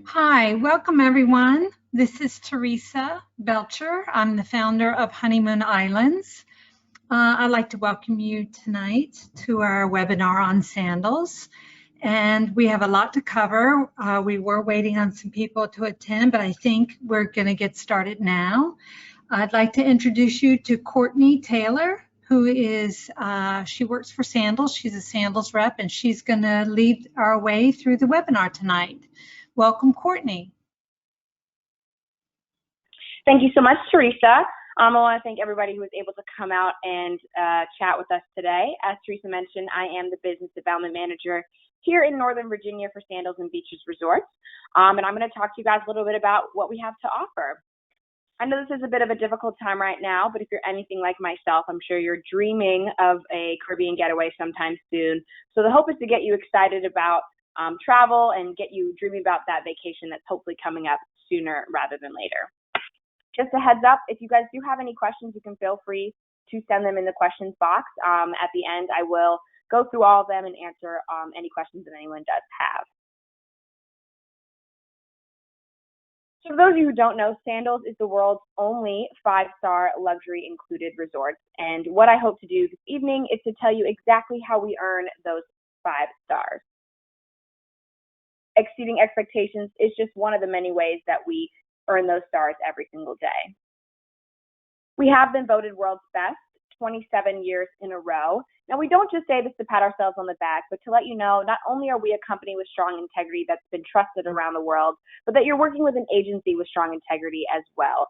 Hi, welcome everyone. This is Teresa Belcher. I'm the founder of Honeymoon Islands. I'd like to welcome you tonight to our webinar on sandals. And we have a lot to cover. We were waiting on some people to attend, but I think we're going to get started now. I'd like to introduce you to Courtney Taylor, who is, she works for Sandals. She's a Sandals rep, and she's going to lead our way through the webinar tonight. Welcome, Courtney. Thank you so much, Teresa. I want to thank everybody who was able to come out and chat with us today. As Teresa mentioned, I am the Business Development Manager here in Northern Virginia for Sandals and Beaches Resorts. And I'm going to talk to you guys a little bit about what we have to offer. I know this is a bit of a difficult time right now, but if you're anything like myself, I'm sure you're dreaming of a Caribbean getaway sometime soon. So the hope is to get you excited about travel and get you dreaming about that vacation that's hopefully coming up sooner rather than later. Just a heads up, if you guys do have any questions, you can feel free to send them in the questions box. At the end, I will go through all of them and answer any questions that anyone does have. So for those of you who don't know, Sandals is the world's only 5-star luxury included resort. And what I hope to do this evening is to tell you exactly how we earn those 5 stars. Exceeding expectations is just one of the many ways that we earn those stars every single day. We have been voted world's best 27 years in a row. Now, we don't just say this to pat ourselves on the back, but to let you know, not only are we a company with strong integrity that's been trusted around the world, but that you're working with an agency with strong integrity as well.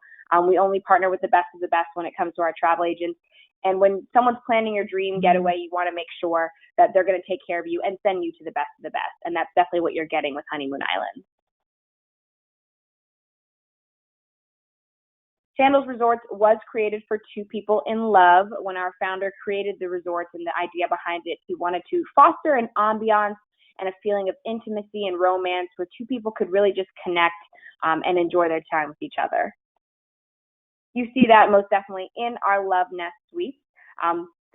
We only partner with the best of the best when it comes to our travel agents. And when someone's planning your dream getaway, you want to make sure that they're going to take care of you and send you to the best of the best. And that's definitely what you're getting with Honeymoon Islands. Sandals Resorts was created for 2 people in love. When our founder created the resorts and the idea behind it, he wanted to foster an ambiance and a feeling of intimacy and romance where 2 people could really just connect and enjoy their time with each other. You see that most definitely in our Love Nest suites.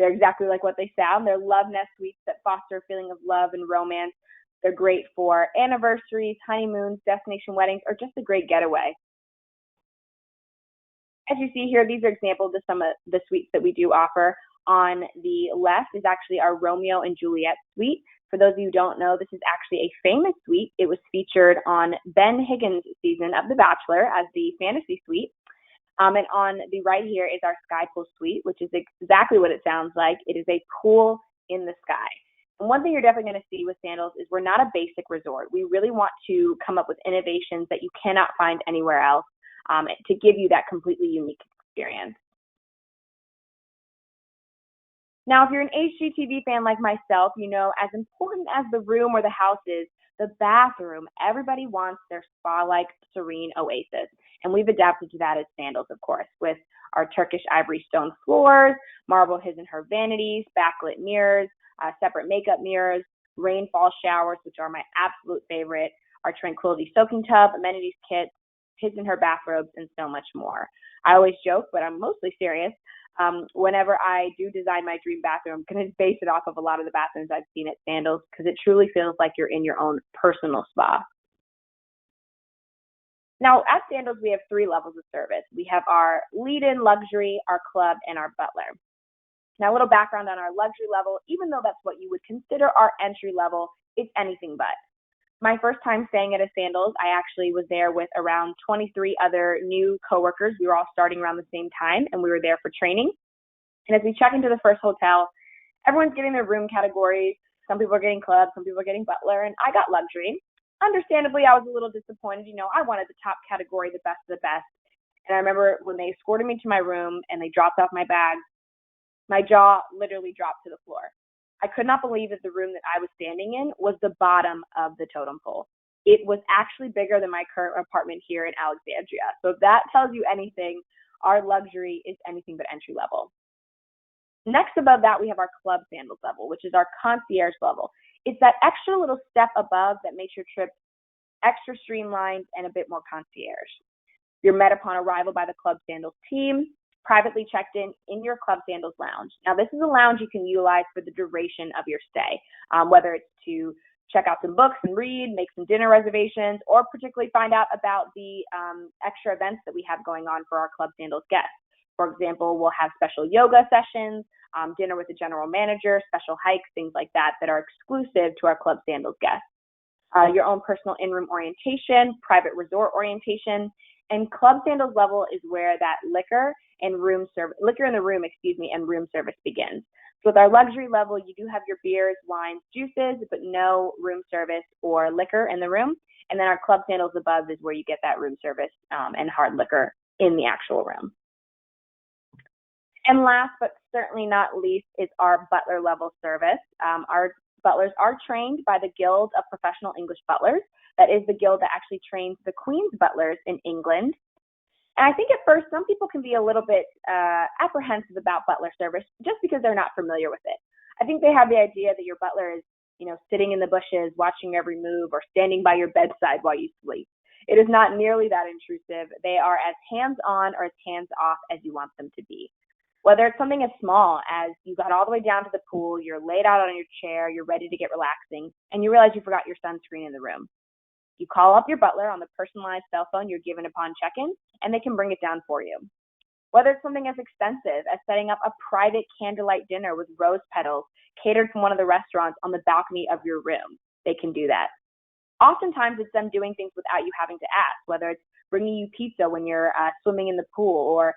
They're exactly like what they sound. They're Love Nest suites that foster a feeling of love and romance. They're great for anniversaries, honeymoons, destination weddings, or just a great getaway. As you see here, these are examples of some of the suites that we do offer. On the left is actually our Romeo and Juliet suite. For those of you who don't know, this is actually a famous suite. It was featured on Ben Higgins' season of The Bachelor as the fantasy suite. And on the right here is our Sky Pool suite, which is exactly what it sounds like. It is a pool in the sky. And one thing you're definitely going to see with Sandals is we're not a basic resort. We really want to come up with innovations that you cannot find anywhere else. To give you that completely unique experience. Now, if you're an HGTV fan like myself, you know as important as the room or the house is, the bathroom, everybody wants their spa-like serene oasis. And we've adapted to that as Sandals, of course, with our Turkish ivory stone floors, marble his and her vanities, backlit mirrors, separate makeup mirrors, rainfall showers, which are my absolute favorite, our Tranquility soaking tub, amenities kits, his and her bathrobes, and so much more. I always joke, but I'm mostly serious. Whenever I do design my dream bathroom, I'm going to base it off of a lot of the bathrooms I've seen at Sandals because it truly feels like you're in your own personal spa. Now, at Sandals, we have 3 levels of service. We have our lead-in luxury, our club, and our butler. Now, a little background on our luxury level, even though that's what you would consider our entry level, it's anything but. My first time staying at a Sandals, I actually was there with around 23 other new coworkers. We were all starting around the same time, and we were there for training. And as we check into the first hotel, everyone's getting their room categories. Some people are getting club, some people are getting butler, and I got luxury. Understandably, I was a little disappointed. You know, I wanted the top category, the best of the best. And I remember when they escorted me to my room and they dropped off my bags, my jaw literally dropped to the floor. I could not believe that the room that I was standing in was the bottom of the totem pole. It was actually bigger than my current apartment here in Alexandria. So if that tells you anything, our luxury is anything but entry level. Next above that, we have our Club Sandals level, which is our concierge level. It's that extra little step above that makes your trip extra streamlined and a bit more concierge. You're met upon arrival by the Club Sandals team, privately checked in your Club Sandals lounge. Now, this is a lounge you can utilize for the duration of your stay, whether it's to check out some books and read, make some dinner reservations, or particularly find out about the extra events that we have going on for our Club Sandals guests. For example, we'll have special yoga sessions, dinner with the general manager, special hikes, things like that that are exclusive to our Club Sandals guests. Your own personal in-room orientation, private resort orientation, and Club Sandals level is where that liquor in the room, and room service begins. So with our luxury level, you do have your beers, wines, juices, but no room service or liquor in the room. And then our Club Sandals above is where you get that room service and hard liquor in the actual room. And last but certainly not least is our butler level service. Our butlers are trained by the Guild of Professional English Butlers. That is the guild that actually trains the Queen's butlers in England. And I think at first some people can be a little bit apprehensive about butler service just because they're not familiar with it. I think they have the idea that your butler is, sitting in the bushes, watching every move, or standing by your bedside while you sleep. It is not nearly that intrusive. They are as hands-on or as hands-off as you want them to be. Whether it's something as small as you got all the way down to the pool, you're laid out on your chair, you're ready to get relaxing, and you realize you forgot your sunscreen in the room. You call up your butler on the personalized cell phone you're given upon check-in, and they can bring it down for you. Whether it's something as extensive as setting up a private candlelight dinner with rose petals catered from one of the restaurants on the balcony of your room, they can do that. Oftentimes, it's them doing things without you having to ask, whether it's bringing you pizza when you're swimming in the pool or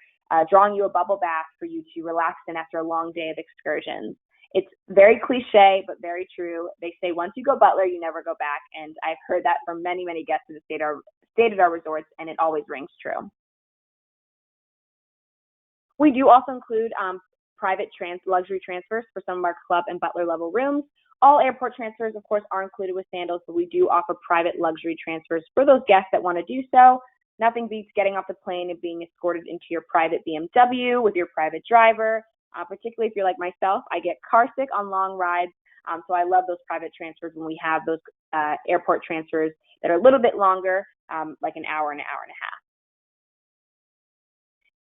drawing you a bubble bath for you to relax in after a long day of excursions. It's very cliche, but very true. They say once you go butler, you never go back. And I've heard that from many, many guests who have stayed at our resorts, and it always rings true. We do also include private luxury transfers for some of our club and butler level rooms. All airport transfers, of course, are included with Sandals, but we do offer private luxury transfers for those guests that want to do so. Nothing beats getting off the plane and being escorted into your private BMW with your private driver. Particularly if you're like myself, I get car sick on long rides, so I love those private transfers when we have those airport transfers that are a little bit longer, like an hour and a half.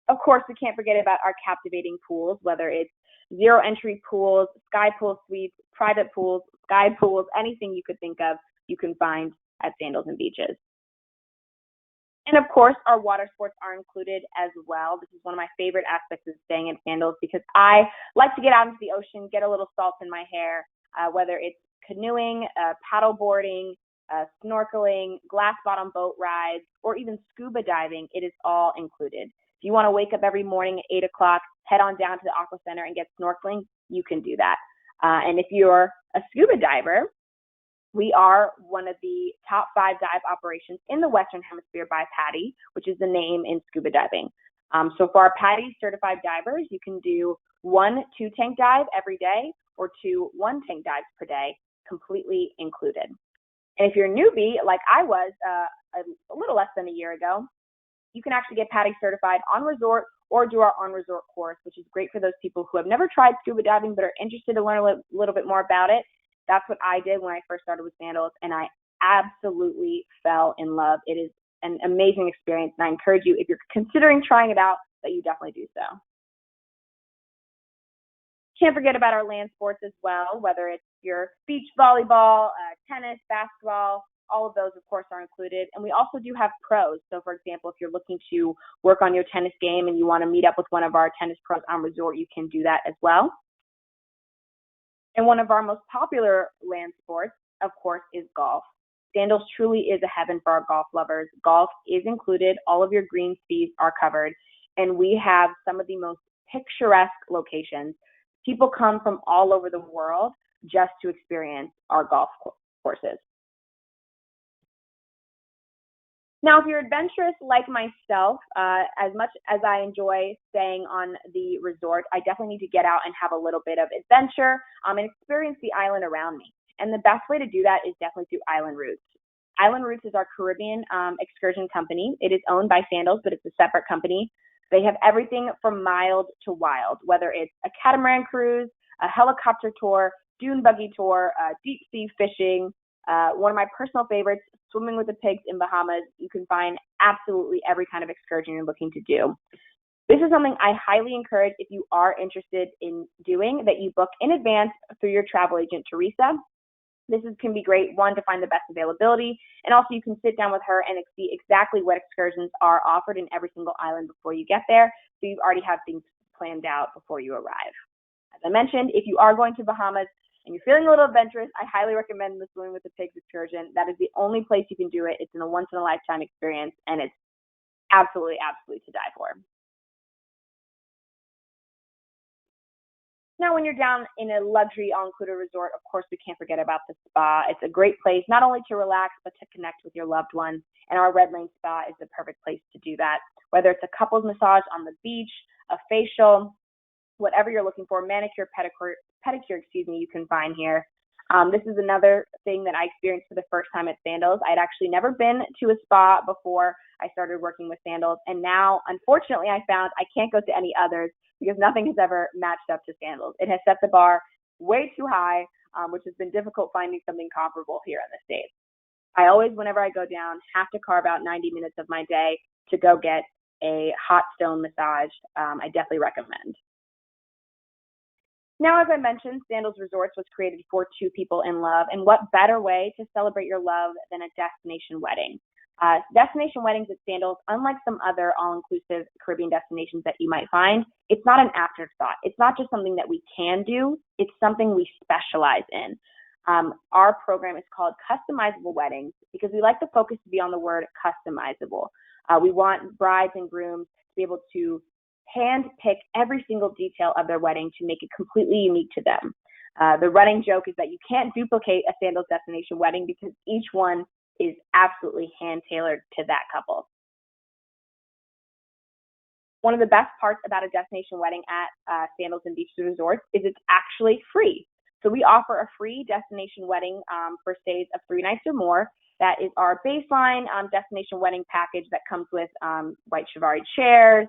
Of course, we can't forget about our captivating pools, whether it's zero entry pools, sky pool suites, private pools, sky pools, anything you could think of, you can find at Sandals and Beaches. And of course, our water sports are included as well. This is one of my favorite aspects of staying at Sandals because I like to get out into the ocean, get a little salt in my hair, whether it's canoeing, paddle boarding, snorkeling, glass bottom boat rides, or even scuba diving. It is all included. If you want to wake up every morning at 8 o'clock, head on down to the Aqua Center and get snorkeling, you can do that. And if you're a scuba diver, we are one of the top 5 dive operations in the Western Hemisphere by PADI, which is the name in scuba diving. So for our PADI certified divers, you can do 1 2-tank dive every day or 2 1-tank dives per day, completely included. And if you're a newbie, like I was a little less than a year ago, you can actually get PADI certified on resort or do our on-resort course, which is great for those people who have never tried scuba diving but are interested to learn a little bit more about it. That's what I did when I first started with Sandals, and I absolutely fell in love. It is an amazing experience, and I encourage you, if you're considering trying it out, that you definitely do so. Can't forget about our land sports as well, whether it's your beach volleyball, tennis, basketball, all of those, of course, are included. And we also do have pros. So, for example, if you're looking to work on your tennis game and you want to meet up with one of our tennis pros on resort, you can do that as well. And one of our most popular land sports, of course, is golf. Sandals truly is a heaven for our golf lovers. Golf is included. All of your green fees are covered. And we have some of the most picturesque locations. People come from all over the world just to experience our golf courses. Now, if you're adventurous like myself, as much as I enjoy staying on the resort, I definitely need to get out and have a little bit of adventure and experience the island around me. And the best way to do that is definitely through Island Routes. Island Routes is our Caribbean excursion company. It is owned by Sandals, but it's a separate company. They have everything from mild to wild, whether it's a catamaran cruise, a helicopter tour, dune buggy tour, deep sea fishing. One of my personal favorites, swimming with the pigs in Bahamas. You can find absolutely every kind of excursion you're looking to do. This is something I highly encourage if you are interested in doing, that you book in advance through your travel agent, Teresa. Can be great, one, to find the best availability, and also you can sit down with her and see exactly what excursions are offered in every single island before you get there, so you already have things planned out before you arrive. As I mentioned, if you are going to Bahamas and you're feeling a little adventurous, I highly recommend the Swimming with the Pigs excursion. That is the only place you can do it. It's a once-in-a-lifetime experience, and it's absolutely, absolutely to die for. Now, when you're down in a luxury all-included resort, of course, we can't forget about the spa. It's a great place not only to relax, but to connect with your loved ones. And our Red Lane Spa is the perfect place to do that. Whether it's a couples massage on the beach, a facial, whatever you're looking for, manicure, pedicure, you can find here. This is another thing that I experienced for the first time at Sandals. I'd actually never been to a spa before I started working with Sandals. And now, unfortunately, I found I can't go to any others because nothing has ever matched up to Sandals. It has set the bar way too high, which has been difficult finding something comparable here in the States. I always, whenever I go down, have to carve out 90 minutes of my day to go get a hot stone massage. I definitely recommend. Now, as I mentioned, Sandals Resorts was created for two people in love, and what better way to celebrate your love than a destination wedding? Destination weddings at Sandals, unlike some other all-inclusive Caribbean destinations that you might find, it's not an afterthought. It's not just something that we can do. It's something we specialize in. Our program is called Customizable Weddings because we like the focus to be on the word customizable. We want brides and grooms to be able to hand pick every single detail of their wedding to make it completely unique to them. The running joke is that you can't duplicate a Sandals destination wedding because each one is absolutely hand-tailored to that couple. One of the best parts about a destination wedding at Sandals and Beach Resorts is it's actually free. So we offer a free destination wedding for stays of 3 nights or more. That is our baseline destination wedding package that comes with white Chiavari chairs,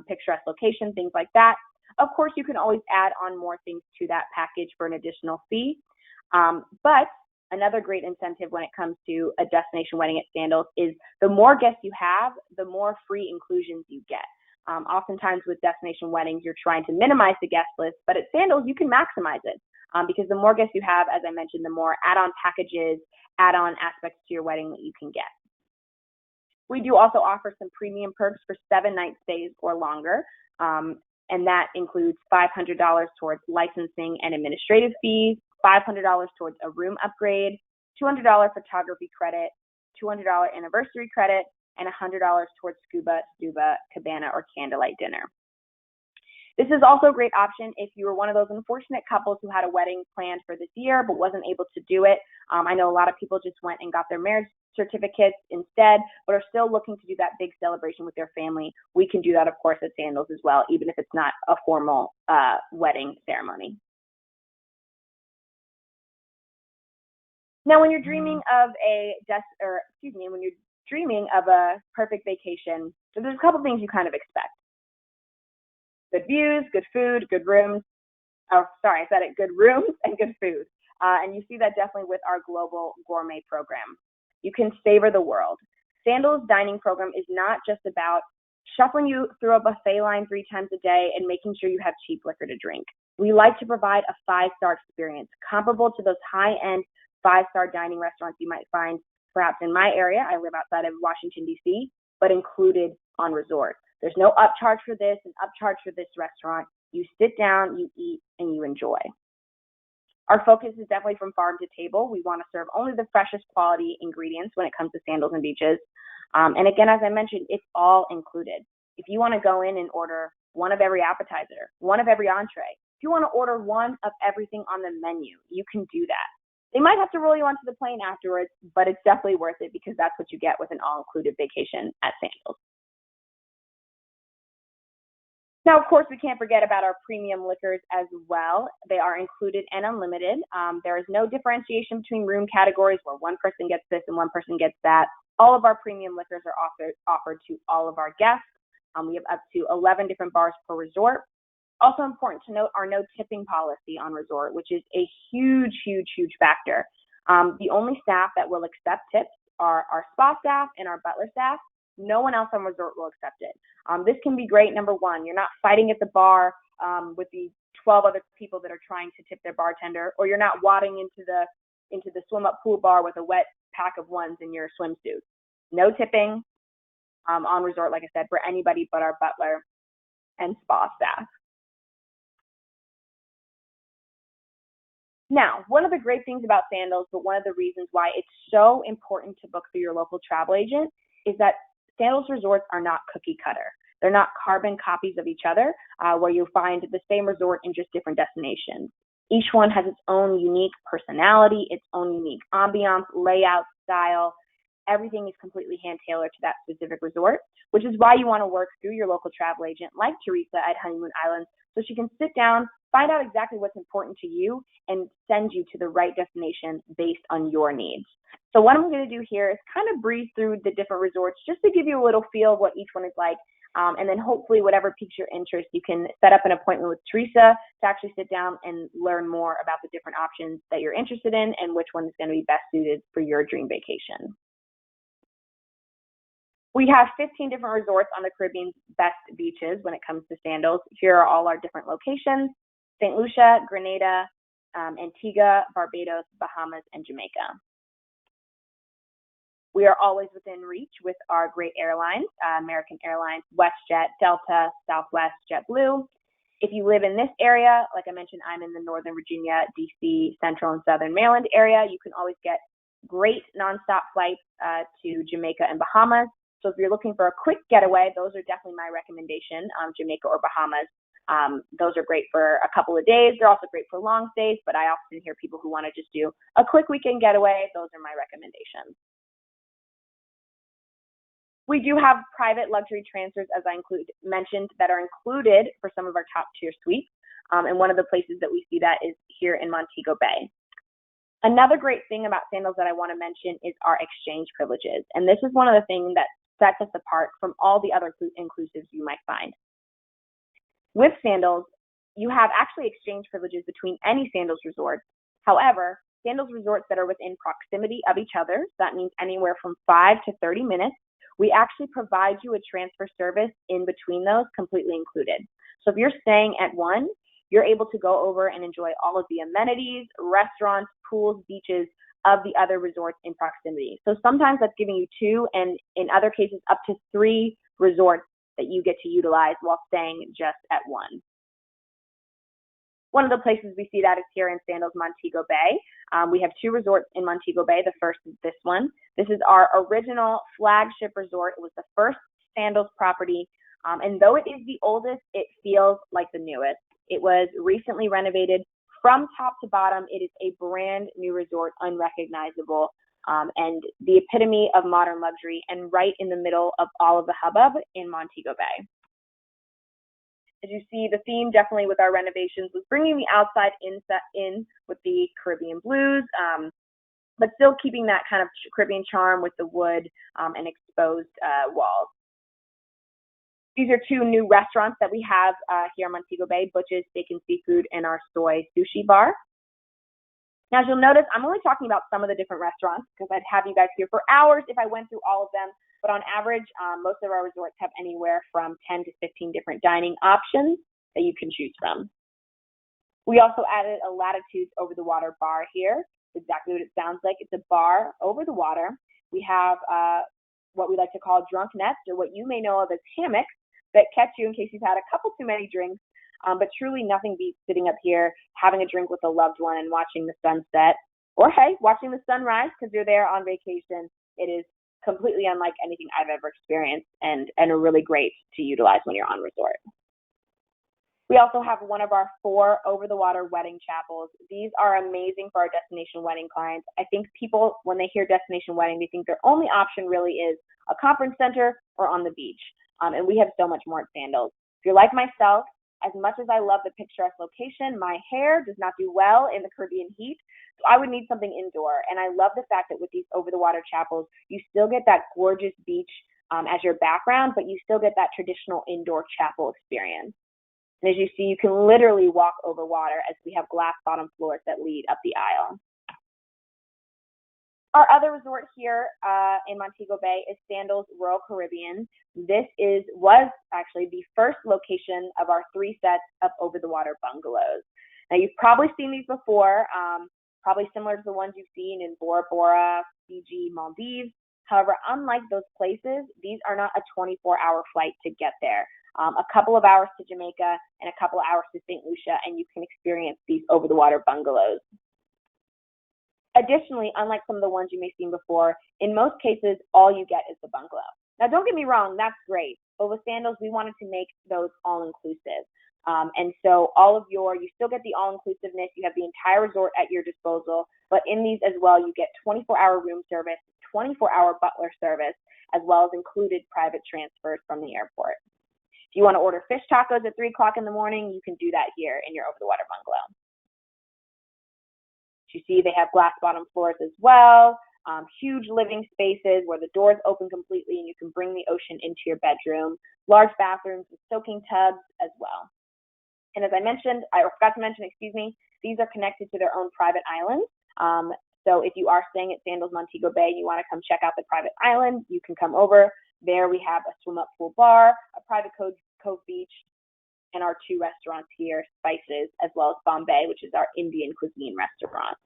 picturesque location, things like that. Of course, you can always add on more things to that package for an additional fee. But another great incentive when it comes to a destination wedding at Sandals is the more guests you have, the more free inclusions you get. Oftentimes with destination weddings, you're trying to minimize the guest list, but at Sandals, you can maximize it because the more guests you have, as I mentioned, the more add-on packages, add-on aspects to your wedding that you can get. We do also offer some premium perks for 7-night stays or longer, and that includes $500 towards licensing and administrative fees, $500 towards a room upgrade, $200 photography credit, $200 anniversary credit, and $100 towards scuba, cabana, or candlelight dinner. This is also a great option if you were one of those unfortunate couples who had a wedding planned for this year but wasn't able to do it. I know a lot of people just went and got their marriage certificates instead, but are still looking to do that big celebration with their family. We can do that, of course, at Sandals as well, even if it's not a formal wedding ceremony. Now, when you're dreaming of when you're dreaming of a perfect vacation, so there's a couple things you kind of expect. Good views, good food, good rooms. Oh, sorry, I said it. Good rooms and good food. And you see that definitely with our global gourmet program. You can savor the world. Sandals dining program is not just about shuffling you through a buffet line 3 times a day and making sure you have cheap liquor to drink. We like to provide a 5-star experience comparable to those high-end 5-star dining restaurants you might find perhaps in my area. I live outside of Washington, D.C., but included on resort. There's no upcharge for this and upcharge for this restaurant. You sit down, you eat, and you enjoy. Our focus is definitely from farm to table. We want to serve only the freshest quality ingredients when it comes to Sandals and Beaches. And again, as I mentioned, it's all included. If you want to go in and order one of every appetizer, one of every entree, if you want to order one of everything on the menu, you can do that. They might have to roll you onto the plane afterwards, but it's definitely worth it because that's what you get with an all-included vacation at Sandals. Now, of course, we can't forget about our premium liquors as well. They are included and unlimited. There is no differentiation between room categories where one person gets this and one person gets that. All of our premium liquors are offered to all of our guests. We have up to 11 different bars per resort. Also important to note our no tipping policy on resort, which is a huge, huge, huge factor. The only staff that will accept tips are our spa staff and our butler staff. No one else on resort will accept it. This can be great. Number one, you're not fighting at the bar with the 12 other people that are trying to tip their bartender, or you're not wadding into the into the swim up pool bar with a wet pack of ones in your swimsuit. No tipping on resort, like I said, for anybody but our butler and spa staff. Now, one of the great things about Sandals, but one of the reasons why it's so important to book through your local travel agent, is that Sandals resorts are not cookie cutter. They're not carbon copies of each other, where you'll find the same resort in just different destinations. Each one has its own unique personality, its own unique ambiance, layout, style. Everything is completely hand-tailored to that specific resort, which is why you want to work through your local travel agent like Teresa at Honeymoon Islands, so she can sit down, find out exactly what's important to you, and send you to the right destination based on your needs. So what I'm going to do here is kind of breeze through the different resorts just to give you a little feel of what each one is like. And then hopefully whatever piques your interest, you can set up an appointment with Teresa to actually sit down and learn more about the different options that you're interested in and which one is going to be best suited for your dream vacation. We have 15 different resorts on the Caribbean's best beaches when it comes to Sandals. Here are all our different locations: St. Lucia, Grenada, Antigua, Barbados, Bahamas, and Jamaica. We are always within reach with our great airlines: American Airlines, WestJet, Delta, Southwest, JetBlue. If you live in this area, like I mentioned, I'm in the Northern Virginia, DC, Central, and Southern Maryland area. You can always get great nonstop flights to Jamaica and Bahamas. So if you're looking for a quick getaway, those are definitely my recommendation, Jamaica or Bahamas. Those are great for a couple of days. They're also great for long stays, but I often hear people who want to just do a quick weekend getaway. Those are my recommendations. We do have private luxury transfers, as I mentioned, that are included for some of our top tier suites. And one of the places that we see that is here in Montego Bay. Another great thing about Sandals that I want to mention is our exchange privileges. And this is one of the things that sets us apart from all the other inclusives you might find. With Sandals, you have actually exchange privileges between any Sandals resort. However, Sandals resorts that are within proximity of each other, so that means anywhere from 5 to 30 minutes, we actually provide you a transfer service in between those, completely included. So if you're staying at one, you're able to go over and enjoy all of the amenities, restaurants, pools, beaches of the other resorts in proximity. So sometimes that's giving you 2, and in other cases up to 3 resorts that you get to utilize while staying just at one. One of the places we see that is here in Sandals Montego Bay. We have 2 resorts in Montego Bay. The first is this one. This is our original flagship resort. It was the first Sandals property. And though it is the oldest, it feels like the newest. It was recently renovated from top to bottom. It is a brand new resort, unrecognizable, and the epitome of modern luxury, and right in the middle of all of the hubbub in Montego Bay. As you see, the theme definitely with our renovations was bringing the outside in with the Caribbean blues, but still keeping that kind of Caribbean charm with the wood and exposed walls. These are 2 new restaurants that we have here in Montego Bay: Butch's Steak and Seafood and our Soy Sushi Bar. Now, as you'll notice, I'm only talking about some of the different restaurants because I'd have you guys here for hours if I went through all of them. But on average, most of our resorts have anywhere from 10 to 15 different dining options that you can choose from. We also added a Latitudes over the water bar here. It's exactly what it sounds like. It's a bar over the water. We have what we like to call drunk nets, or what you may know of as hammocks, that catch you in case you've had a couple too many drinks. But truly nothing beats sitting up here, having a drink with a loved one and watching the sunset, or hey, watching the sunrise because you're there on vacation. It is completely unlike anything I've ever experienced, and really great to utilize when you're on resort. We also have one of our 4 over-the-water wedding chapels. These are amazing for our destination wedding clients. I think people, when they hear destination wedding, they think their only option really is a conference center or on the beach. And we have so much more at Sandals. If you're like myself, as much as I love the picturesque location, my hair does not do well in the Caribbean heat, so I would need something indoor. And I love the fact that with these over-the-water chapels, you still get that gorgeous beach as your background, but you still get that traditional indoor chapel experience. And as you see, you can literally walk over water as we have glass bottom floors that lead up the aisle. Our other resort here in Montego Bay is Sandals Royal Caribbean. This was actually the first location of our 3 sets of over-the-water bungalows. Now, you've probably seen these before. probably similar to the ones you've seen in Bora Bora, Fiji, Maldives. However, unlike those places, these are not a 24-hour flight to get there. A couple of hours to Jamaica and a couple of hours to St. Lucia, and you can experience these over-the-water bungalows. Additionally, unlike some of the ones you may have seen before, in most cases, all you get is the bungalow. Now, don't get me wrong, that's great. But with Sandals, we wanted to make those all-inclusive. And so you still get the all-inclusiveness. You have the entire resort at your disposal. But in these as well, you get 24-hour room service, 24-hour butler service, as well as included private transfers from the airport. If you want to order fish tacos at 3 o'clock in the morning, you can do that here in your over-the-water bungalow. You see they have glass bottom floors as well, huge living spaces where the doors open completely and you can bring the ocean into your bedroom, large bathrooms with soaking tubs as well. And as I forgot to mention, these are connected to their own private islands. So if you are staying at Sandals Montego Bay and you want to come check out the private island, you can come over. There we have a swim-up pool bar, a private cove beach, and our 2 restaurants here, Spices, as well as Bombay, which is our Indian cuisine restaurant.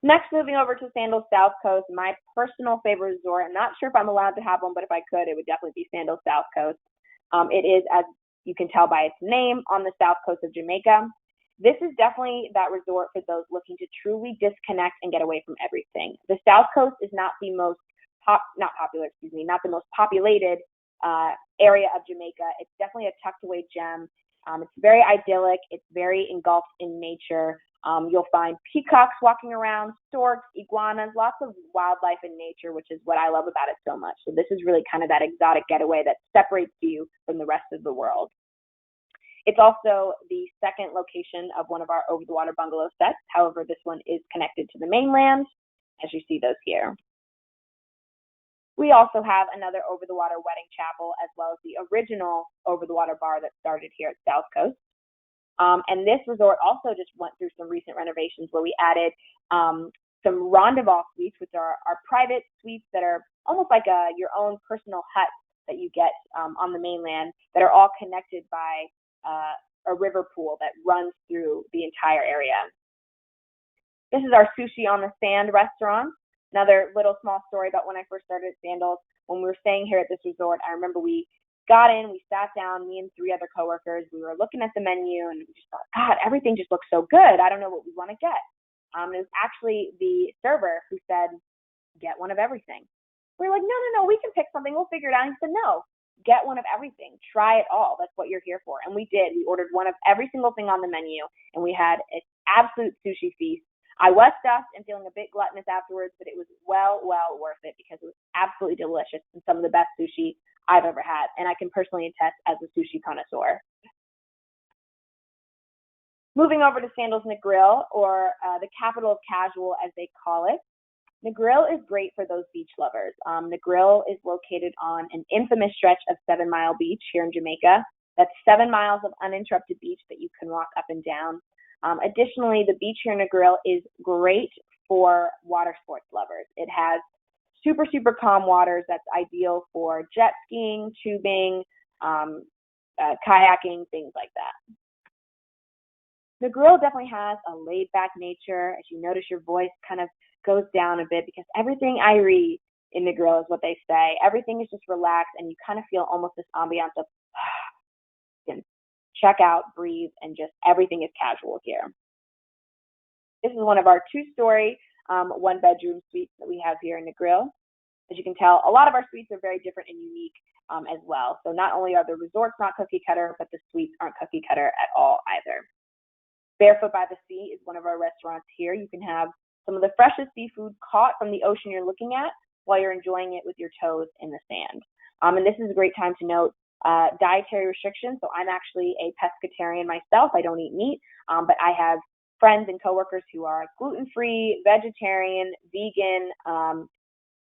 Next, moving over to Sandals South Coast, my personal favorite resort. I'm not sure if I'm allowed to have one, but if I could, it would definitely be Sandals South Coast. It is, as you can tell by its name, on the south coast of Jamaica. This is definitely that resort for those looking to truly disconnect and get away from everything. The South Coast is not the most not the most populated area of Jamaica. It's definitely a tucked away gem. It's very idyllic. It's very engulfed in nature. You'll find peacocks walking around, storks, iguanas, lots of wildlife in nature, which is what I love about it so much. So this is really kind of that exotic getaway that separates you from the rest of the world. It's also the second location of one of our over-the-water bungalow sets. However, this one is connected to the mainland, as you see those here. We also have another over-the-water wedding chapel, as well as the original over-the-water bar that started here at South Coast. And this resort also just went through some recent renovations where we added some rendezvous suites, which are private suites that are almost like your own personal hut that you get on the mainland, that are all connected by a river pool that runs through the entire area. This is our Sushi on the Sand restaurant. Another little small story about when I first started at Sandals. When we were staying here at this resort, I remember we got in, we sat down, me and 3 other coworkers. We were looking at the menu and we just thought, God, everything just looks so good. I don't know what we want to get. It was actually the server who said, get one of everything. We were like, no, we can pick something. We'll figure it out. And he said, no, get one of everything. Try it all. That's what you're here for. And we did. We ordered one of every single thing on the menu, and we had an absolute sushi feast. I was stuffed and feeling a bit gluttonous afterwards, but it was well worth it because it was absolutely delicious and some of the best sushi I've ever had. And I can personally attest as a sushi connoisseur. Moving over to Sandals Negril, or the capital of casual as they call it. Negril is great for those beach lovers. Negril is located on an infamous stretch of 7 Mile Beach here in Jamaica. That's 7 miles of uninterrupted beach that you can walk up and down. Additionally, the beach here in Negril is great for water sports lovers. It has super calm waters that's ideal for jet skiing, tubing, kayaking, things like that. Negril definitely has a laid-back nature. As you notice, your voice kind of goes down a bit because everything I read in Negril is what they say. Everything is just relaxed, and you kind of feel almost this ambiance of check out, breathe, and just everything is casual here. This is one of our 2-story, 1-bedroom suites that we have here in Negril. As you can tell, a lot of our suites are very different and unique as well. So not only are the resorts not cookie cutter, but the suites aren't cookie cutter at all either. Barefoot by the Sea is one of our restaurants here. You can have some of the freshest seafood caught from the ocean you're looking at while you're enjoying it with your toes in the sand. And this is a great time to note dietary restrictions. So I'm actually a pescatarian myself. I don't eat meat, but I have friends and coworkers who are gluten-free, vegetarian, vegan,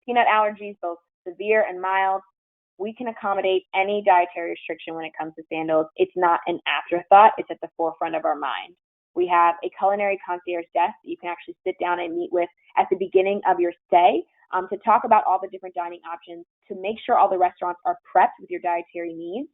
peanut allergies, both severe and mild. We can accommodate any dietary restriction when it comes to Sandals. It's not an afterthought. It's at the forefront of our mind. We have a culinary concierge desk that you can actually sit down and meet with at the beginning of your stay to talk about all the different dining options, to make sure all the restaurants are prepped with your dietary needs,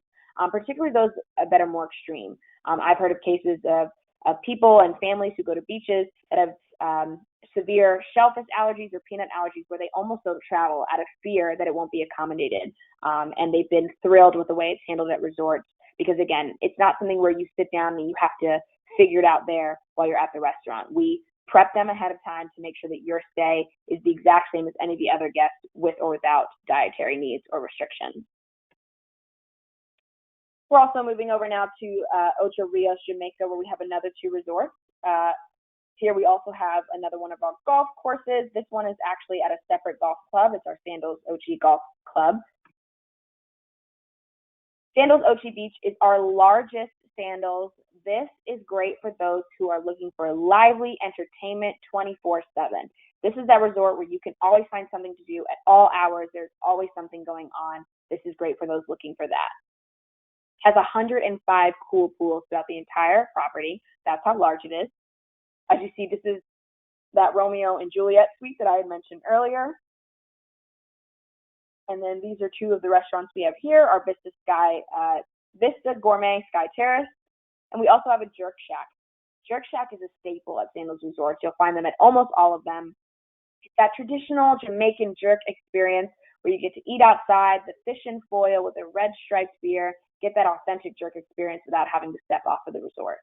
particularly those that are more extreme. I've heard of cases of of people and families who go to beaches that have severe shellfish allergies or peanut allergies where they almost don't travel out of fear that it won't be accommodated. And they've been thrilled with the way it's handled at resorts because, again, it's not something where you sit down and you have to figure it out there while you're at the restaurant. We prep them ahead of time to make sure that your stay is the exact same as any of the other guests with or without dietary needs or restrictions. We're also moving over now to Ocho Rios, Jamaica, where we have another 2 resorts. Here we also have another one of our golf courses. This one is actually at a separate golf club. It's our Sandals Ochi Golf Club. Sandals Ochi Beach is our largest Sandals. This is great for those who are looking for lively entertainment 24/7. This is that resort where you can always find something to do at all hours. There's always something going on. This is great for those looking for that. It has 105 cool pools throughout the entire property. That's how large it is. As you see, this is that Romeo and Juliet suite that I had mentioned earlier. And then these are 2 of the restaurants we have here, our Vista Gourmet Sky Terrace. And we also have a Jerk Shack. Jerk Shack is a staple at Sandals Resorts. You'll find them at almost all of them. It's that traditional Jamaican jerk experience where you get to eat outside, the fish and foil with a red striped beer, get that authentic jerk experience without having to step off of the resort.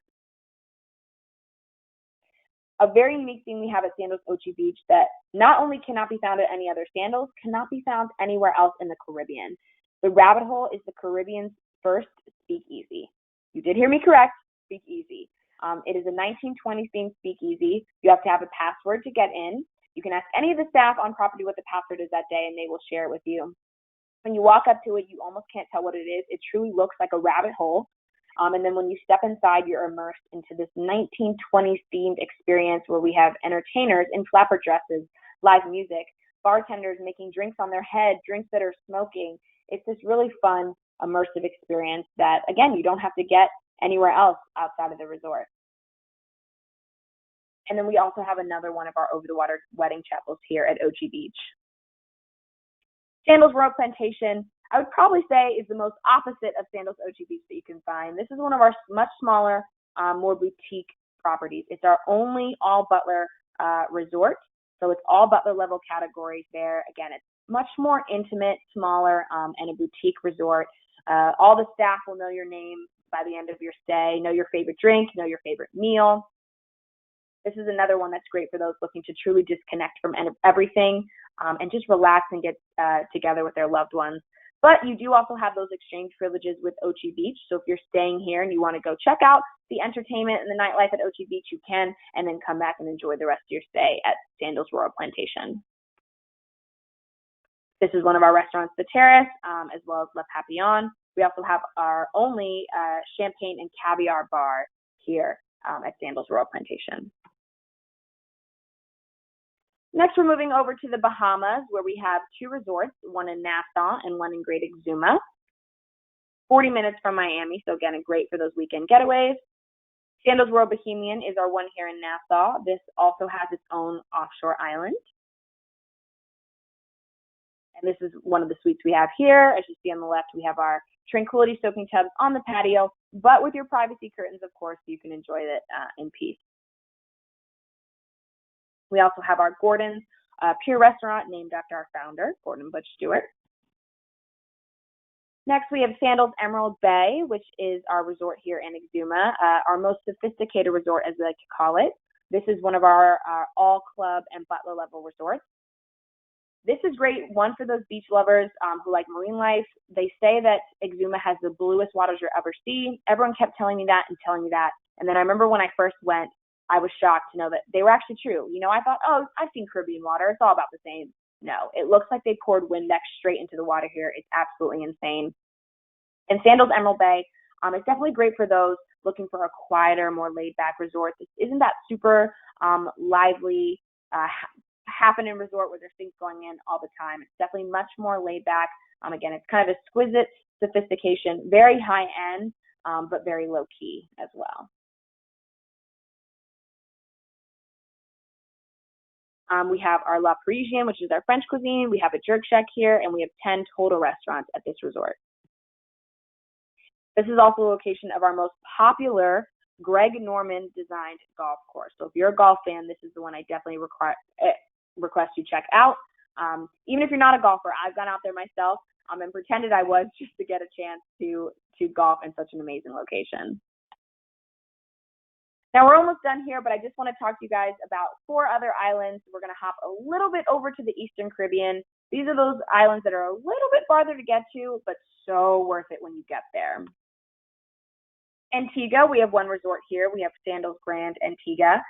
A very unique thing we have at Sandals Ochi Beach that not only cannot be found at any other Sandals, cannot be found anywhere else in the Caribbean. The Rabbit Hole is the Caribbean's first speakeasy. You did hear me correct, speakeasy. It is a 1920s themed speakeasy. You have to have a password to get in. You can ask any of the staff on property what the password is that day, and they will share it with you. When you walk up to it, you almost can't tell what it is. It truly looks like a rabbit hole. And then when you step inside, you're immersed into this 1920s themed experience where we have entertainers in flapper dresses, live music, bartenders making drinks on their head, drinks that are smoking. It's this really fun, immersive experience that, again, you don't have to get anywhere else outside of the resort. And then we also have another one of our over-the-water wedding chapels here at Ochi Beach. Sandals Royal Plantation, I would probably say, is the most opposite of Sandals Ochi Beach that you can find. This is one of our much smaller, more boutique properties. It's our only all-butler resort, so it's all butler level categories there. Again, it's much more intimate, smaller, and a boutique resort. All the staff will know your name by the end of your stay, know your favorite drink, know your favorite meal. This is another one that's great for those looking to truly disconnect from everything and just relax and get together with their loved ones. But you do also have those exchange privileges with Ochi Beach. So if you're staying here and you want to go check out the entertainment and the nightlife at Ochi Beach, you can, and then come back and enjoy the rest of your stay at Sandals Royal Plantation. This is one of our restaurants, The Terrace, as well as Le Papillon. We also have our only champagne and caviar bar here at Sandals Royal Plantation. Next, we're moving over to the Bahamas, where we have 2 resorts, one in Nassau and one in Great Exuma. 40 minutes from Miami, so again, great for those weekend getaways. Sandals Royal Bohemian is our one here in Nassau. This also has its own offshore island. And this is one of the suites we have here. As you see on the left, we have our Tranquility soaking tubs on the patio, but with your privacy curtains, of course, you can enjoy it in peace. We also have our Gordon's Pier restaurant named after our founder, Gordon Butch Stewart. Next, we have Sandals Emerald Bay, which is our resort here in Exuma, our most sophisticated resort, as we like to call it. This is one of our all-club and butler-level resorts. This is great, one, for those beach lovers who like marine life. They say that Exuma has the bluest waters you'll ever see. Everyone kept telling me that and telling me that. And then I remember when I first went, I was shocked to know that they were actually true. You know, I thought, oh, I've seen Caribbean water. It's all about the same. No, it looks like they poured Windex straight into the water here. It's absolutely insane. And Sandals Emerald Bay is definitely great for those looking for a quieter, more laid-back resort. This isn't that super lively, happening resort where there's things going in all the time. It's definitely much more laid-back. Again, it's kind of exquisite sophistication, very high-end, but very low-key as well. We have our La Parisienne, which is our French cuisine. We have a jerk shack here, and we have 10 total restaurants at this resort. This is also a location of our most popular Greg Norman designed golf course. So if you're a golf fan, this is the one I definitely request you check out. Even if you're not a golfer, I've gone out there myself and pretended I was just to get a chance to golf in such an amazing location. Now we're almost done here, but I just want to talk to you guys about 4 other islands. We're going to hop a little bit over to the Eastern Caribbean. These are those islands that are a little bit farther to get to, but so worth it when you get there. Antigua, we have one resort here. We have Sandals Grand Antigua,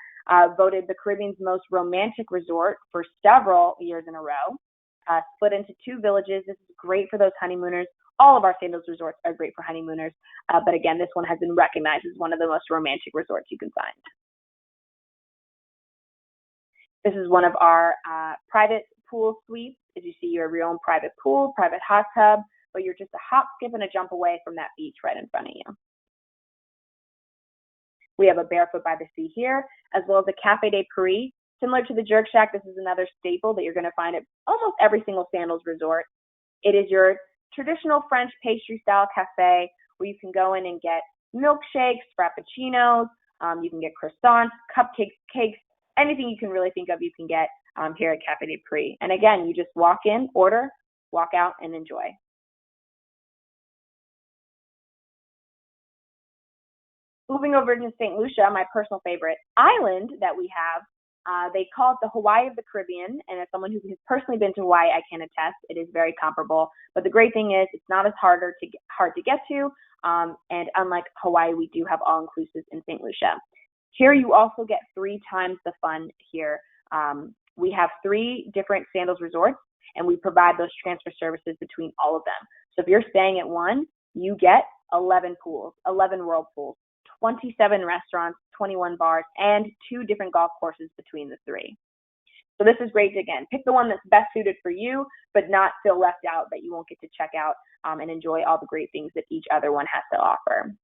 voted the Caribbean's most romantic resort for several years in a row. Split into 2 villages. This is great for those honeymooners. All of our Sandals resorts are great for honeymooners, but again, this one has been recognized as one of the most romantic resorts you can find. This is one of our private pool suites. As you see, you have your own private pool, private hot tub, but you're just a hop, skip, and a jump away from that beach right in front of you. We have a Barefoot by the Sea here, as well as a Cafe de Paris. Similar to the Jerk Shack, this is another staple that you're going to find at almost every single Sandals resort. It is your traditional French pastry style cafe where you can go in and get milkshakes, frappuccinos, you can get croissants, cupcakes, cakes, anything you can really think of you can get here at Cafe de Paris. And again, you just walk in, order, walk out, and enjoy. Moving over to St. Lucia, my personal favorite island that we have, they call it the Hawaii of the Caribbean, and as someone who has personally been to Hawaii, I can attest it is very comparable. But the great thing is it's not as hard to get to, and unlike Hawaii, we do have all-inclusives in St. Lucia. Here you also get 3 times the fun here. We have 3 different Sandals resorts, and we provide those transfer services between all of them. So if you're staying at one, you get 11 pools, 11 whirlpools, 27 restaurants, 21 bars, and 2 different golf courses between the 3. So this is great to, again, pick the one that's best suited for you, but not feel left out that you won't get to check out and enjoy all the great things that each other one has to offer.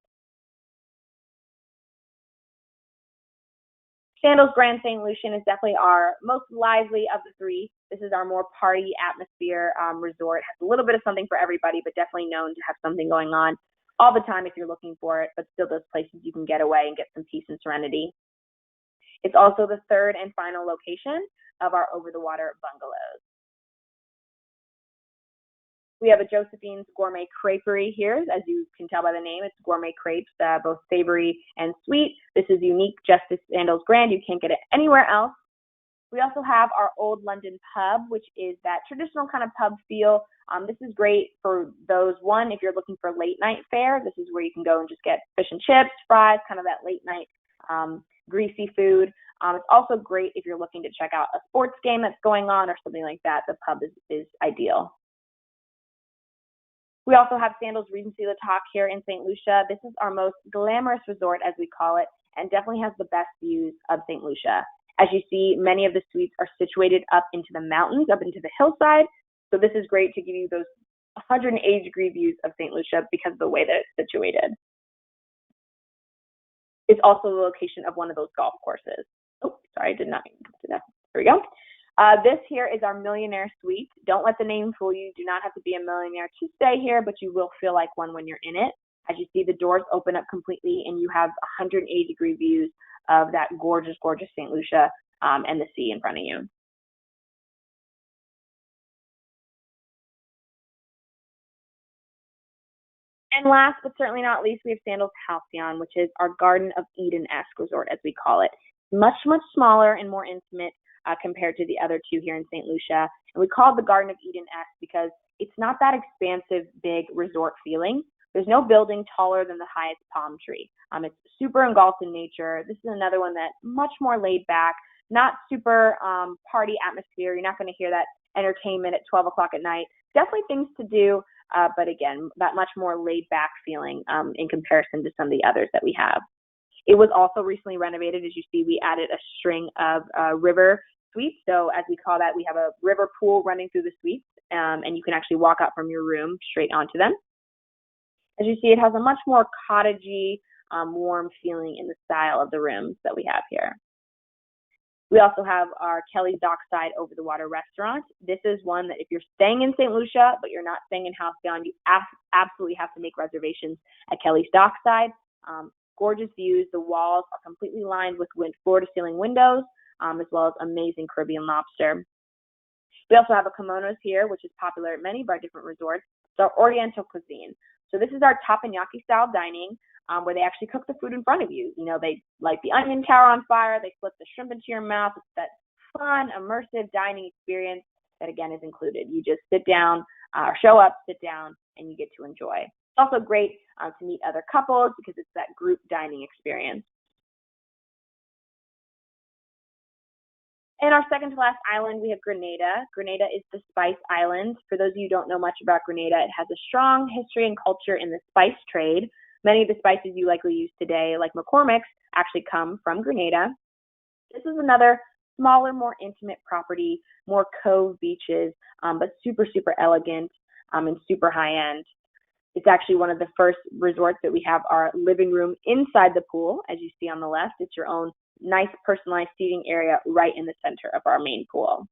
Sandals Grand St. Lucian is definitely our most lively of the 3. This is our more party atmosphere resort. It has a little bit of something for everybody, but definitely known to have something going on all the time if you're looking for it, but still those places you can get away and get some peace and serenity. It's also the 3rd and final location of our over-the-water bungalows. We have a Josephine's Gourmet Creperie here. As you can tell by the name, it's gourmet crepes, both savory and sweet. This is unique just to Sandals Grand. You can't get it anywhere else. We also have our Old London Pub, which is that traditional kind of pub feel. This is great for those, one, if you're looking for late night fare, this is where you can go and just get fish and chips, fries, kind of that late night greasy food. It's also great if you're looking to check out a sports game that's going on or something like that. The pub is ideal. We also have Sandals Regency La Toc here in St. Lucia. This is our most glamorous resort, as we call it, and definitely has the best views of St. Lucia. As you see, many of the suites are situated up into the mountains, up into the hillside. So this is great to give you those 180-degree views of St. Lucia because of the way that it's situated. It's also the location of one of those golf courses. Oh, sorry, I did not. There we go. This here is our Millionaire Suite. Don't let the name fool you. Do not have to be a millionaire to stay here, but you will feel like one when you're in it. As you see, the doors open up completely, and you have 180-degree views of that gorgeous, gorgeous St. Lucia and the sea in front of you. And last but certainly not least, we have Sandals Halcyon, which is our Garden of Eden-esque resort, as we call it. Much, much smaller and more intimate compared to the other 2 here in St. Lucia. And we call it the Garden of Eden-esque because it's not that expansive, big resort feeling. There's no building taller than the highest palm tree. It's super engulfed in nature. This is another one that's much more laid back, not super party atmosphere. You're not going to hear that entertainment at 12 o'clock at night. Definitely things to do, but again, that much more laid back feeling in comparison to some of the others that we have. It was also recently renovated. As you see, we added a string of river suites. So as we call that, we have a river pool running through the suites, and you can actually walk out from your room straight onto them. As you see, it has a much more cottagey, warm feeling in the style of the rooms that we have here. We also have our Kelly's Dockside Over the Water restaurant. This is one that if you're staying in St. Lucia, but you're not staying in Halcyon, you absolutely have to make reservations at Kelly's Dockside. gorgeous views. The walls are completely lined with floor-to-ceiling windows, as well as amazing Caribbean lobster. We also have a kimonos here, which is popular at many of our different resorts. It's our Oriental cuisine. So this is our teppanyaki style dining, where they actually cook the food in front of you. You know, they light the onion tower on fire, they flip the shrimp into your mouth. It's that fun, immersive dining experience that, again, is included. You just sit down, or show up, sit down, and you get to enjoy. It's also great to meet other couples because it's that group dining experience. And our second to last island, we have Grenada. Grenada is the spice island. For those of you who don't know much about Grenada, it has a strong history and culture in the spice trade. Many of the spices you likely use today, like McCormick's, actually come from Grenada. This is another smaller, more intimate property, more cove beaches, but super, super elegant and super high-end. It's actually one of the first resorts that we have our living room inside the pool, as you see on the left. It's your own nice personalized seating area right in the center of our main pool.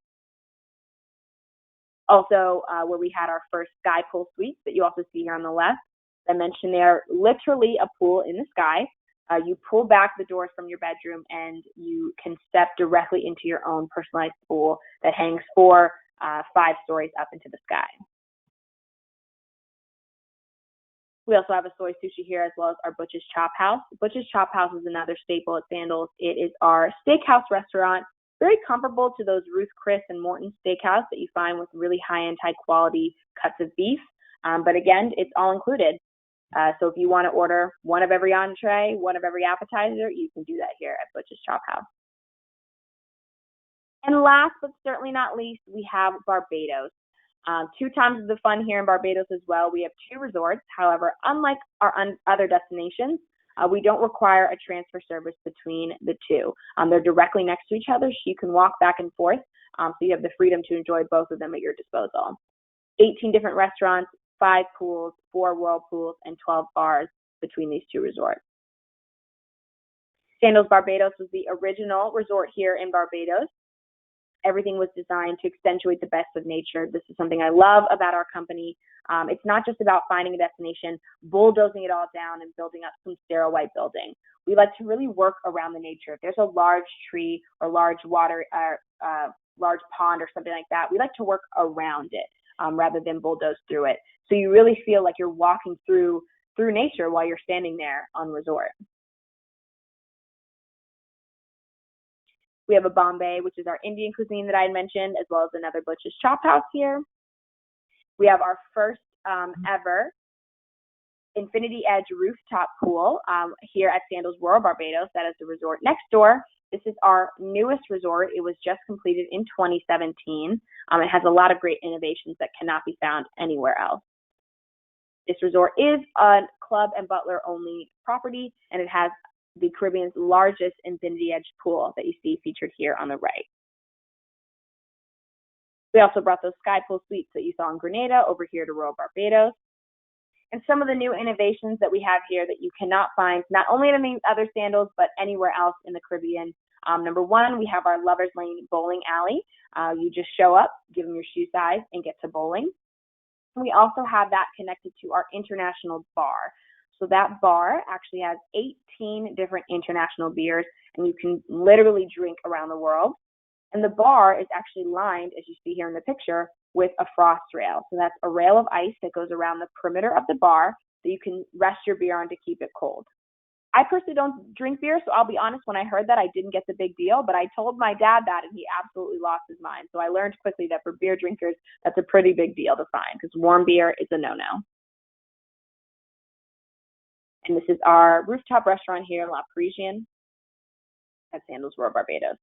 Also, where we had our first sky pool suites that you also see here on the left. I mentioned they are literally a pool in the sky. You pull back the doors from your bedroom and you can step directly into your own personalized pool that hangs 5 stories up into the sky. We also have a soy sushi here, as well as our Butch's Chop House. Butch's Chop House is another staple at Sandals. It is our steakhouse restaurant, very comparable to those Ruth Chris and Morton Steakhouse that you find with really high-end, high-quality cuts of beef. But again, it's all included. So if you want to order one of every entree, one of every appetizer, you can do that here at Butch's Chop House. And last but certainly not least, we have Barbados. 2 times the fun here in Barbados as well. We have 2 resorts. However, unlike our other destinations, we don't require a transfer service between the 2. They're directly next to each other, so you can walk back and forth. So you have the freedom to enjoy both of them at your disposal. 18 different restaurants, 5 pools, 4 whirlpools, and 12 bars between these 2 resorts. Sandals Barbados was the original resort here in Barbados. Everything was designed to accentuate the best of nature. This is something I love about our company. It's not just about finding a destination, bulldozing it all down and building up some sterile white building. We like to really work around the nature. If there's a large tree or large water, large pond or something like that, we like to work around it rather than bulldoze through it. So you really feel like you're walking through nature while you're standing there on resort. We have a Bombay, which is our Indian cuisine that I had mentioned, as well as another Butch's Chop House here. We have our first ever Infinity Edge rooftop pool here at Sandals Royal Barbados. That is the resort next door. This is our newest resort. It was just completed in 2017. It has a lot of great innovations that cannot be found anywhere else. This resort is a club and butler only property, and it has the Caribbean's largest Infinity Edge pool that you see featured here on the right. We also brought those sky pool suites that you saw in Grenada over here to Royal Barbados. And some of the new innovations that we have here that you cannot find, not only in any other Sandals, but anywhere else in the Caribbean. Number 1, we have our Lover's Lane bowling alley. You just show up, give them your shoe size, and get to bowling. We also have that connected to our international bar. So that bar actually has 18 different international beers, and you can literally drink around the world. And the bar is actually lined, as you see here in the picture, with a frost rail. So that's a rail of ice that goes around the perimeter of the bar that you can rest your beer on to keep it cold. I personally don't drink beer, so I'll be honest, when I heard that, I didn't get the big deal, but I told my dad that, and he absolutely lost his mind. So I learned quickly that for beer drinkers, that's a pretty big deal to find, because warm beer is a no-no. And this is our rooftop restaurant here in La Parisienne at Sandals Royal Barbados.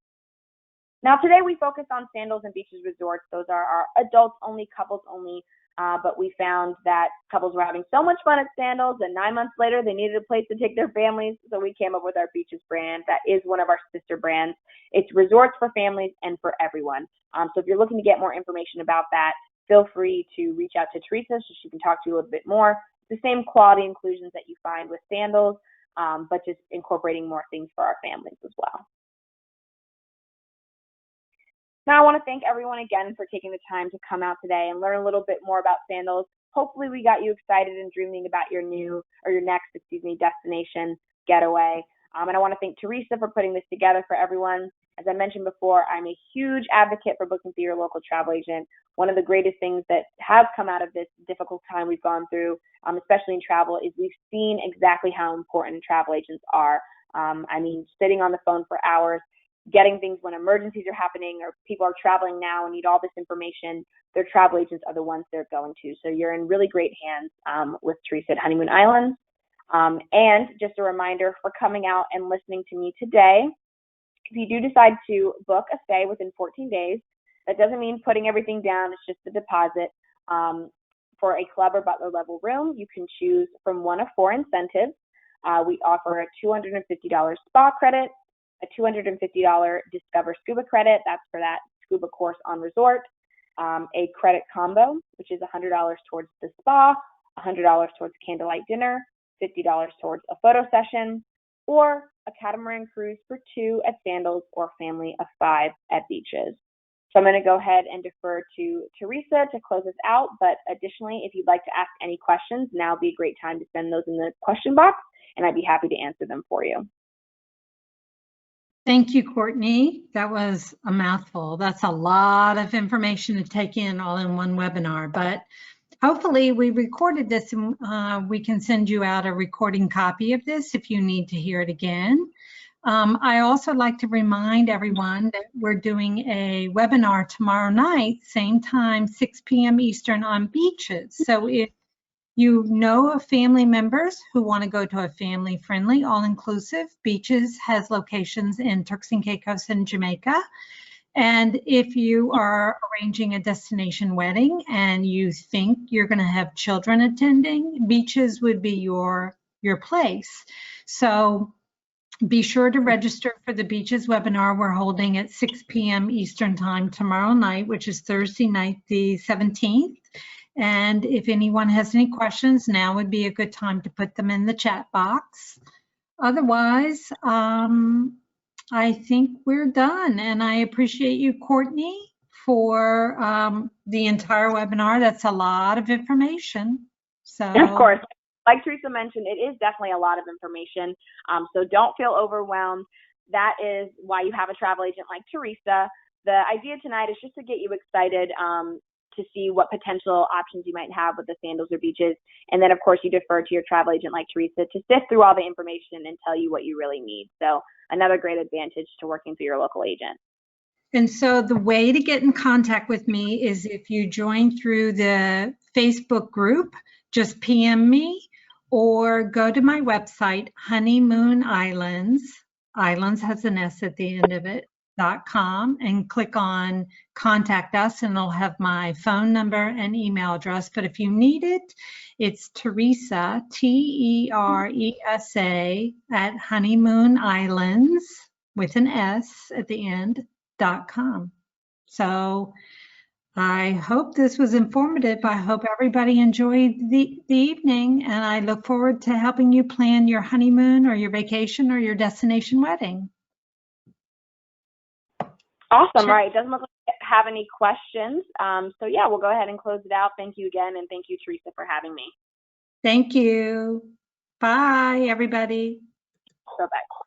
Now today we focus on Sandals and Beaches Resorts. Those are our adults only, couples only, but we found that couples were having so much fun at Sandals and 9 months later they needed a place to take their families, so we came up with our Beaches brand. That is one of our sister brands. It's resorts for families and for everyone. So if you're looking to get more information about that, feel free to reach out to Teresa so she can talk to you a little bit more. The same quality inclusions that you find with Sandals, but just incorporating more things for our families as well. Now I want to thank everyone again for taking the time to come out today and learn a little bit more about Sandals. Hopefully we got you excited and dreaming about your next destination. getaway. And I want to thank Teresa for putting this together for everyone. As I mentioned before, I'm a huge advocate for booking through your local travel agent. One of the greatest things that has come out of this difficult time we've gone through, especially in travel, is we've seen exactly how important travel agents are. I mean, sitting on the phone for hours, getting things when emergencies are happening or people are traveling now and need all this information, their travel agents are the ones they're going to. So you're in really great hands with Teresa at Honeymoon Islands. And just a reminder for coming out and listening to me today, if you do decide to book a stay within 14 days, that doesn't mean putting everything down, it's just the deposit. For a club or butler level room, you can choose from one of 4 incentives. We offer a $250 spa credit, a $250 Discover Scuba credit, that's for that scuba course on resort, a credit combo, which is $100 towards the spa, $100 towards candlelight dinner, $50 towards a photo session, or a catamaran cruise for 2 at Sandals or family of 5 at beaches. So I'm going to go ahead and defer to Teresa to close us out. But additionally, if you'd like to ask any questions, now would be a great time to send those in the question box, and I'd be happy to answer them for you. Thank you, Courtney. That was a mouthful. That's a lot of information to take in all in one webinar, but hopefully we recorded this and we can send you out a recording copy of this if you need to hear it again. I also like to remind everyone that we're doing a webinar tomorrow night, same time, 6 p.m. Eastern on beaches. So if you know of family members who want to go to a family-friendly, all-inclusive, Beaches has locations in Turks and Caicos and Jamaica. And if you are arranging a destination wedding and you think you're going to have children attending, Beaches would be your place. So be sure to register for the Beaches webinar we're holding at 6 p.m. Eastern Time tomorrow night, which is Thursday night, the 17th. And if anyone has any questions, now would be a good time to put them in the chat box. Otherwise, I think we're done. And I appreciate you, Courtney, for the entire webinar. That's a lot of information. So, of course, like Teresa mentioned, it is definitely a lot of information. So don't feel overwhelmed. That is why you have a travel agent like Teresa. The idea tonight is just to get you excited to see what potential options you might have with the Sandals or Beaches. And then, of course, you defer to your travel agent like Teresa to sift through all the information and tell you what you really need. So another great advantage to working through your local agent. And so the way to get in contact with me is if you join through the Facebook group, just PM me or go to my website, Honeymoon Islands, Islands has an S at the end of it, .com, and click on contact us, and it'll have my phone number and email address. But if you need it, it's Teresa, Teresa at Honeymoon Islands with an S at the end .com. So I hope this was informative. I hope everybody enjoyed the evening, and I look forward to helping you plan your honeymoon or your vacation or your destination wedding. Awesome. All right. It doesn't look like I have any questions. So yeah, we'll go ahead and close it out. Thank you again. And thank you, Teresa, for having me. Thank you. Bye, everybody. Bye-bye.